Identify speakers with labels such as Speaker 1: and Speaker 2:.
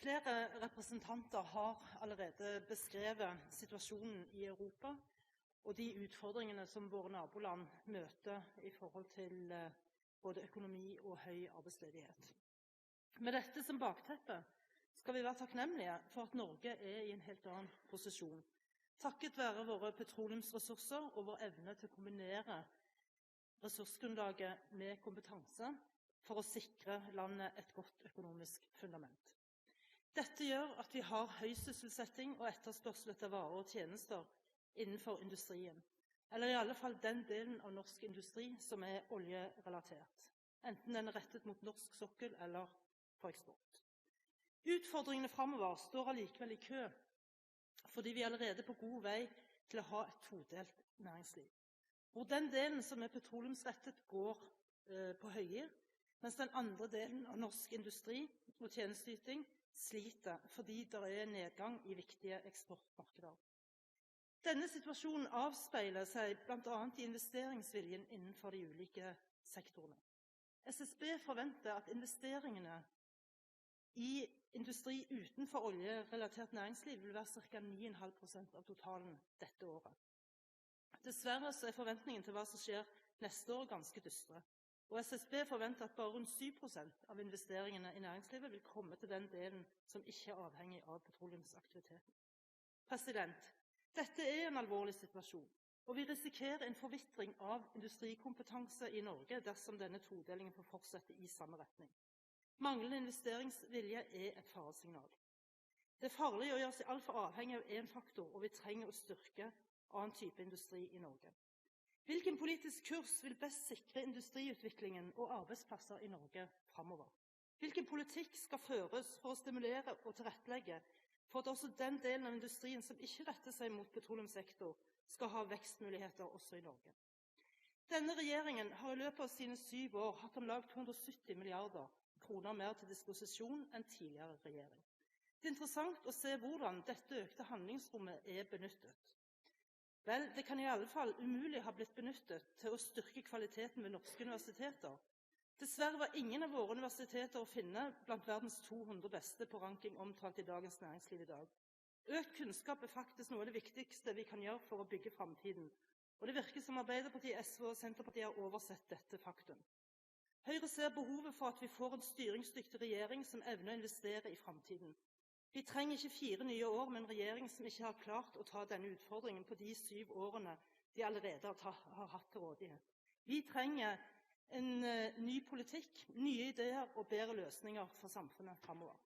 Speaker 1: Flere representanter har allerede beskrevet situasjonen i Europa og de utfordringene som våre naboland møter i forhold til både økonomi og høy arbeidsledighet. Med dette som bakteppe skal vi være takknemlige for at Norge er i en helt annen posisjon, takket være våre petroleumsressurser og vår evne til å kombinere ressursgrunnlaget med kompetanse for å sikre landet et godt økonomisk fundament. Dette gjør at vi har høy sysselsetting og etterspørsel etter varer og tjenester innenfor industrien, eller i alle fall den delen av norsk industri som er oljerelatert, enten den er rettet mot norsk sokkel eller for eksport. Utfordringene fremover står allikevel i kø, fordi vi allerede er på god vei til å ha et todelt næringsliv, hvor den delen som er petroleumsrettet går på høygir, mens den andre delen av norsk industri og tjenesteyting sliter fordi det er nedgang i viktige eksportmarkeder. Denne situasjonen avspeiler seg bl.a. i investeringsviljen innenfor de ulike sektorene. SSB forventer at investeringene i industri utenfor oljerelatert næringsliv vil være ca. 9,5% av totalen dette året. Dessverre så er forventningen til hva som skjer neste år ganske dystre, og SSB forventer at bare rundt 7% av investeringene i næringslivet vil komme til den delen som ikke er avhengig av petroleumsaktiviteten. Dette er en alvorlig situasjon, og vi risikerer en forvitring av industrikompetanse i Norge dersom denne todelingen får fortsette i samme retning. Manglende investeringsvilje er et faresignal. Det er farlig å gjøre seg alt for avhengig av en faktor, og vi trenger å styrke annen type industri i Norge. Hvilken politisk kurs vil best sikre industriutviklingen og arbeidsplasser i Norge fremover? Hvilken politikk skal føres for å stimulere og tilrettelegge for at også den delen av industrien som ikke retter seg mot petroleumssektor, skal ha vekstmuligheter også i Norge? Denne regjeringen har i løpet av sine 7 år hatt om lag 270 milliarder kroner mer til disposisjon enn tidligere regjering. Det er interessant å se hvordan dette økte handlingsrommet er benyttet. Vel, det kan i alle fall umulig ha blitt benyttet til å styrke kvaliteten ved norske universiteter. Dessverre var ingen av våre universiteter å finne blant verdens 200 beste på ranking omtalt i Dagens Næringsliv i dag. Økt kunnskap er faktisk noe av det viktigste vi kan gjøre for å bygge fremtiden, og det virker som Arbeiderpartiet, SV og Senterpartiet har oversett dette faktum. Høyre ser behovet for at vi får en styringsdyktig regjering som evner å investere i fremtiden. Vi trenger ikke 4 nye år med en regjering som ikke har klart å ta denne utfordringen på de 7 årene de allerede har hatt til rådighet. Vi trenger en ny politikk, nye ideer og bedre løsninger for samfunnet fremover.